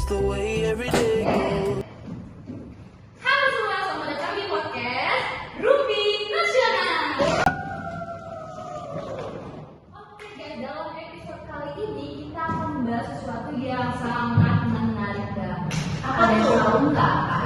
that's the way every day goes. Halo semua, selamat datang di podcast Ruby Nasional. Oke guys, dalam episode kali ini kita akan membahas sesuatu yang sangat menarik dan ada yang tahu nggak?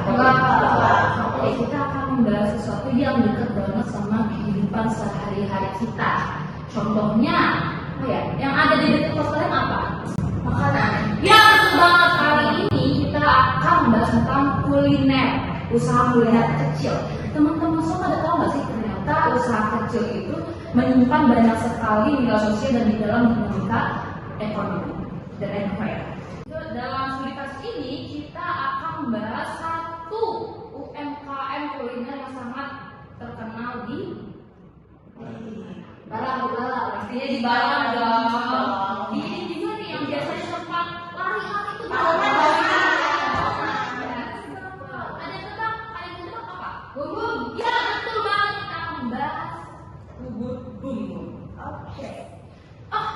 Oke, kita akan membahas sesuatu yang dekat banget sama kehidupan sehari-hari kita. Contohnya, apa ya? Yang ada di dekat kos kalian apa? Makanan. Ya, betul banget. Kali ini kita akan membahas tentang kuliner, usaha kuliner kecil. Teman-teman semua pada tahu nggak sih, ternyata usaha kecil itu menyimpan banyak sekali nilai sosial dan di dalam dinamika ekonomi dan ekonomi. Dalam studi kasus ini kita akan membahas satu UMKM kuliner yang sangat terkenal di Balang, pastinya di Balang dong. Di ini juga nih yang biasanya tempat lari-lari itu ada apa? Bubur. Ya betul banget, kita akan membahas bubur bumbung. Oke. Oh,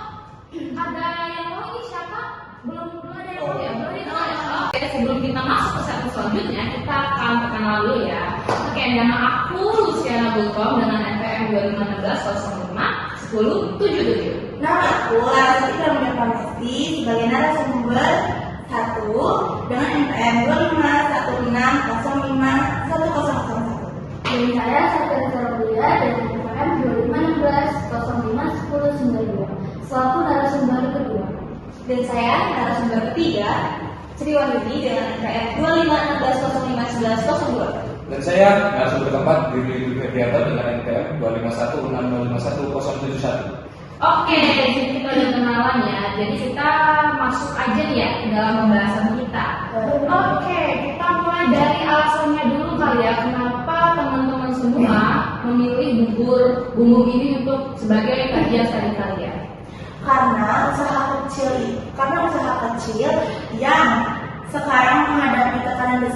ada yang tahu ini siapa? Belum ada yang tahu ya? Belum tahu ya? Oke, sebelum kita masuk ke segmen selanjutnya, kita akan perkenalan dulu ya. Oke, nama aku Luciana Bulkom dengan NPM 2016-05-1077. Nama aku Larasati Pramudia Pramesti sebagai narasumber 1 dengan NPM 2516051001. Dan saya Satria Sarabia dengan NPM 2016-05-1092 selaku narasumber kedua. Dan saya narasumber ketiga Sri Wahyudi dengan NPM 2516051102. Dan saya narasumber keempat Diri Febrianto dengan NPM 251605171. Oke, di sini kita udah kenalan ya. Jadi kita masuk aja nih ya ke dalam pembahasan kita. Oke, kita mulai dari alasannya dulu kali ya. Kenapa teman-teman semua memilih bubur bumbung ini untuk sebagai kajian studi kalian? Karena usaha kecil yang sekarang menghadapi tekanan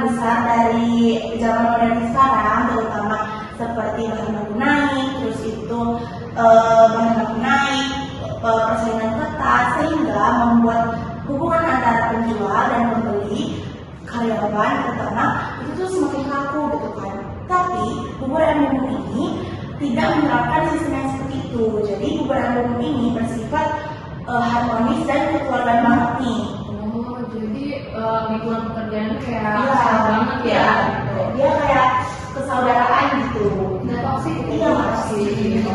besar dari zaman modern sekarang, terutama seperti bahan baku naik, terus itu bahan baku naik, persaingan ketat, sehingga membuat hubungan antara penjual dan pembeli, karyawan, terutama itu tuh semakin kaku gitu kan. Tapi bubur ayam bumbung ini tidak menerapkan sistem yang seperti itu. Jadi bubur ayam bumbung ini bersifat harmonis dan kekeluargaan banget nih. Oh, jadi lingkungan pekerjaan kayak Iya, besar banget ya. iya. Dia kayak kesaudaraan gitu. Nggak toksik gitu. Iya, nggak toksik. Gitu.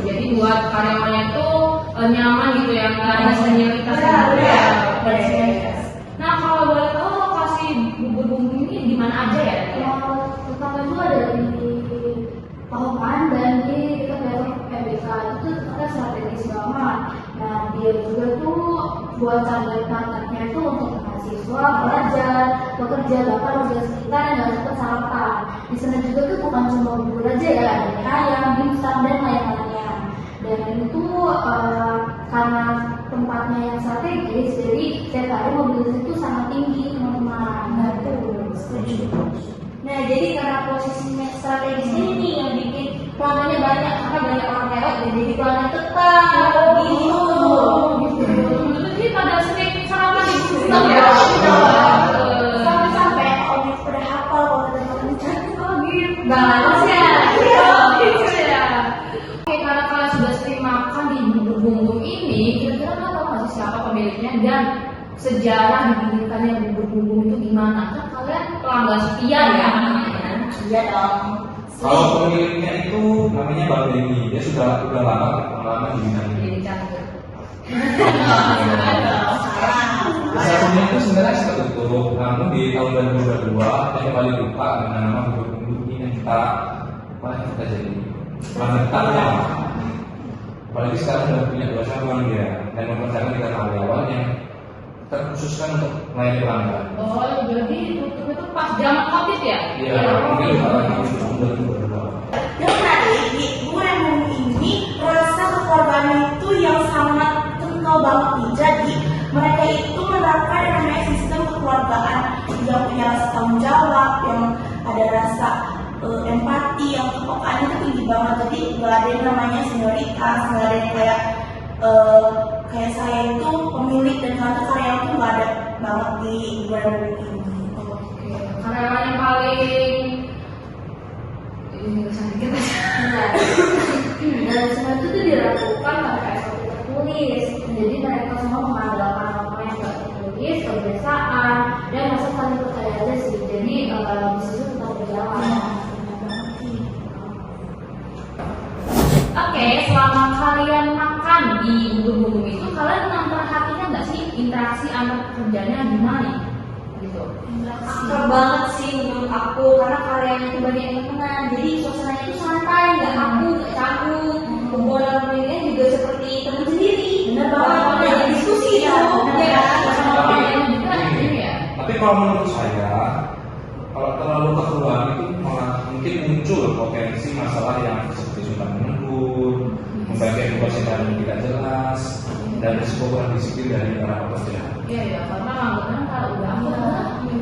Jadi buat karyawannya tuh nyaman gitu ya, nggak ada senioritas Iya, gitu iya. ya. Oke. Nah, kalau boleh tahu lokasi bubur bumbung ini di mana aja ya? Pertama itu ada di Pahoman dan di dekat daerah PBK itu tempatnya strategis banget. Nah dia juga tuh buat target marketnya itu untuk mahasiswa, pelajar, pekerja, bahkan warga sekitar yang nggak sempat sarapan. Di sana juga tuh bukan cuma bubur aja ya, ada mie ayam, dimsum dan lain-lainnya. Dan itu karena tempatnya yang strategis, jadi setiap hari mobilitas itu sangat tinggi teman-teman. Setuju. Nah, jadi karena posisinya strategis ini yang bikin pelanggannya banyak, karena banyak orang lewat dan jadi pelanggan tetap gitu. Jadi pada sering sarapan di situ Iya. ya. Sampai orang pada hafal kalau teman-teman cantik gitu. Bagus ya. Iya. Gitu ya. Oke, karena kalian sudah sering makan di bubur bumbung ini, kira-kira kalian tahu nggak sih siapa pemiliknya dan sejarah didirikannya bubur bumbung itu gimana? Kan kalian pelanggan setia ya. Iya dong. Kalau pemiliknya itu namanya Bang Denny, dia sudah lama pengalaman di bidang ini. Jadi cantik. Usaha itu sebenarnya sudah tutup, namun di tahun 2022 dia kembali buka dengan nama bubur bumbung ini yang kita jadi pelanggan ya. Apalagi sekarang sudah punya 2 cabang dia dan mempercayakan kita karyawan yang terkhususkan untuk melayani pelanggan. Oh, jadi tutup itu pas zaman COVID ya? Iya, mungkin lagi di tahun 2022. Yang menarik di bubur ayam bumbung ini rasa kekeluargaan itu yang sangat kental banget nih. Jadi mereka itu menerapkan yang namanya sistem kekeluargaan yang punya rasa tanggung jawab, yang ada rasa empati, yang kepekaannya itu tinggi banget. Jadi nggak ada yang namanya senioritas, nggak ada yang kayak saya itu pemilik dan karyawan itu nggak ada banget di bulan ini. Oke, karyawan yang paling ini sedikit aja. Dan semua itu tuh dilakukan tanpa SOP tertulis. Jadi mereka semua mengandalkan apa yang tidak tertulis, kebiasaan, dan masa saling percaya aja sih. Jadi bisnis itu tetap berjalan. Oke, selama kalian makan di bubur-bubur itu, kalian memperhatikan nggak sih interaksi antar pekerjanya gimana? Gitu. Akrab banget sih menurut aku, karena karyanya itu banyak yang kenal, jadi suasananya itu santai, nggak kaku, nggak canggung. Hubungan pendidikan juga seperti teman sendiri. Benar banget, ada diskusi Iya, itu. benar. Ya, Sama Tapi- kalian juga ini ya. Tapi kalau menurut saya, kalau terlalu kekeluar itu malah mungkin muncul potensi masalah yang seperti suka menunggu, membagikan tugas yang tidak jelas, dan risiko kurang disiplin dari para pekerja. Iya ya, karena anggapan kalau udah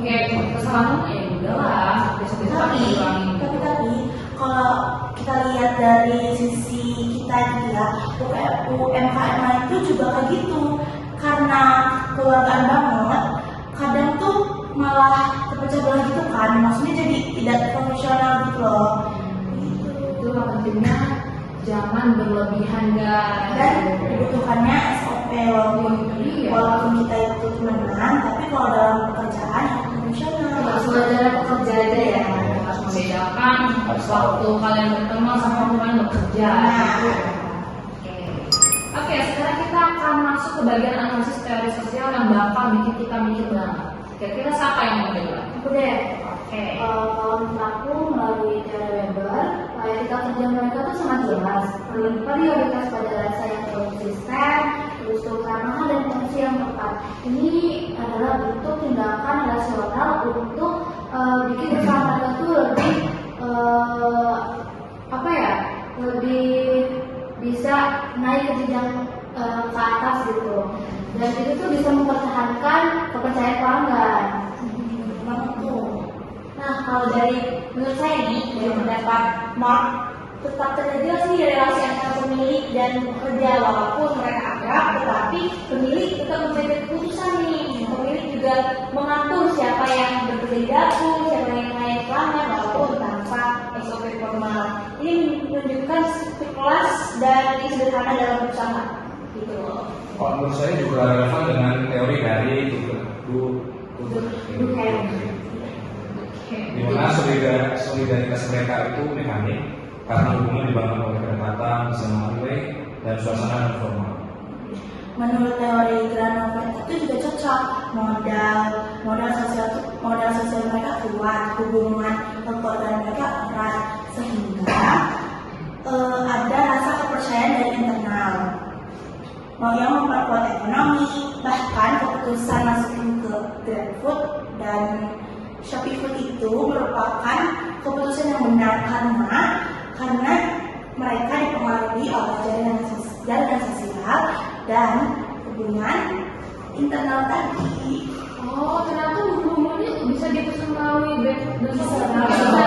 kayak kesalahan ya udahlah, besok-besok tapi diulangi. kalau kita lihat dari sisi kita gitu ya, UMKM itu juga kayak gitu, karena keluargaan banget, kadang tuh malah terpecah belah gitu kan, maksudnya jadi tidak profesional gitu loh. Itu pentingnya jangan berlebihan guys. Dan dibutuhkannya SOP walaupun kita itu temenan, tapi kalau dalam pekerjaan yang profesional. Sewajarnya pekerja aja ya, harus membedakan waktu kalian bertemu sama kalian bekerja. Oke, sekarang kita akan masuk ke bagian analisis teori sosial yang bakal bikin kita mikir banget. Kira-kira siapa yang mau mulai? Aku deh. Oke. Kalau menurut aku melalui teori Weber, etika kerja mereka tuh sangat jelas. Prioritas pada rasa yang konsisten, terus keutamaan dan fungsi yang tepat. Ini adalah bentuk tindakan rasional untuk bikin usaha mereka tuh lebih lebih bisa naik ke jenjang ke atas gitu. Dan itu tuh bisa mempertahankan kepercayaan pelanggan. Banget tuh. Nah, kalau dari menurut saya nih, dari pendapat Mark, tetap terjadi sih relasi antara pemilik dan pekerja, walaupun mereka akrab, tetapi pemilik tetap menjaga keputusan nih. Pemilik juga mengatur siapa yang bekerja di dapur, siapa yang naik pelanggan, walaupun tanpa SOP formal. Ini menunjukkan struktur kelas dan sederhana dalam usaha. Gitu loh. Kalau menurut saya juga relevan dengan teori dari di mana solidaritas mereka itu mekanik karena hubungan dibangun oleh kedekatan, kesamaan nilai, dan suasana non formal. Menurut teori Granover itu juga cocok, modal sosial mereka kuat, hubungan kekeluargaan mereka erat, sehingga ada rasa kepercayaan dari internal yang memperkuat ekonomi. Bahkan keputusan masukin ke GrabFood dan Shopee Food itu merupakan keputusan yang benar karena mereka dipengaruhi oleh jaringan sosial dan hubungan internal tadi. Oh, ternyata bumbu ini bisa dipesan melalui GrabFood dan Shopee.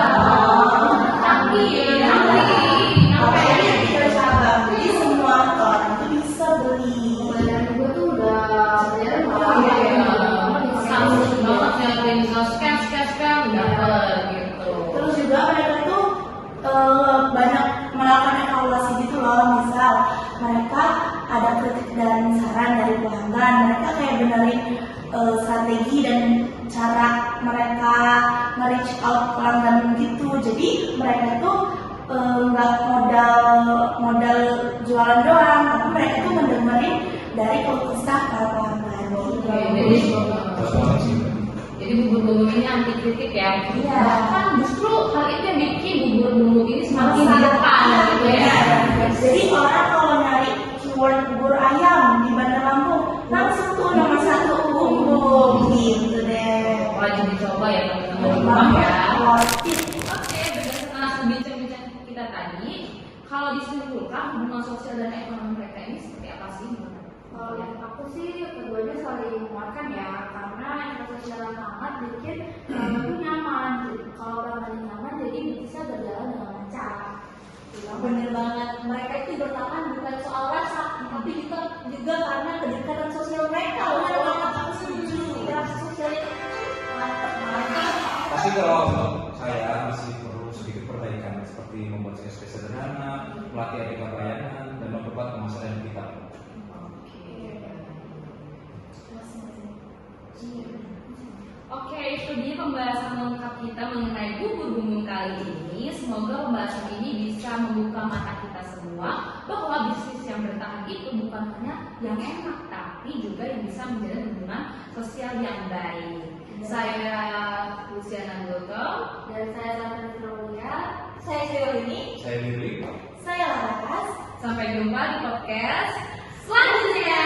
Jadi semua orang itu bisa beli. Dan gue tuh udah sebenarnya Samsung banget ya, kayak bisa scan dapat gitu. Terus juga mereka tuh banyak melakukan evaluasi gitu loh. Misal mereka ada kritik dan saran dari pelanggan, mereka kayak benerin strategi dan cara mereka nge-reach out pelanggan gitu. Jadi mereka tuh nggak modal jualan doang, tapi mereka tuh mendengarin dari keluh kesah para pelanggan. Terus banget sih. Jadi bubur-bubur ini anti kritik ya. Iya. Bahkan justru hal itu yang bikin bubur-bubur ini semakin di depan gitu ya. Jadi orang kalau nyari keyword bubur ayam di Bandar Lampung, langsung tuh nomor 1 bubur gitu deh. Wajib dicoba ya teman-teman di rumah ya. Wajib. Oke, berdasarkan bincang-bincang kita tadi, kalau disimpulkan hubungan sosial dan ekonomi mereka ini seperti apa sih? Kalau yang aku sih keduanya saling menguatkan ya, karena investasi dalam hangat bikin itu nyaman. Kalau pelanggan nyaman, jadi bisa berjalan dengan lancar. Bener banget, mereka itu bertahan bukan soal rasa, tapi juga karena kedekatan sosial mereka. Bener banget, aku setuju. kalau untuk saya masih perlu sedikit perbaikan seperti membuat CSP sederhana, melatih etika pelayanan, dan memperkuat kemasan kita. Oke, itu dia pembahasan lengkap kita mengenai bubur bumbung kali ini. Semoga pembahasan ini bisa membuka mata kita semua bahwa bisnis yang bertahan itu bukan hanya yang enak, tapi juga yang bisa menjalin hubungan sosial yang baik. Saya Luciana Goto, Dan saya Sandra Fitrolia. Saya Fiolini. Saya Diri. Saya Laras. Sampai jumpa di podcast selanjutnya.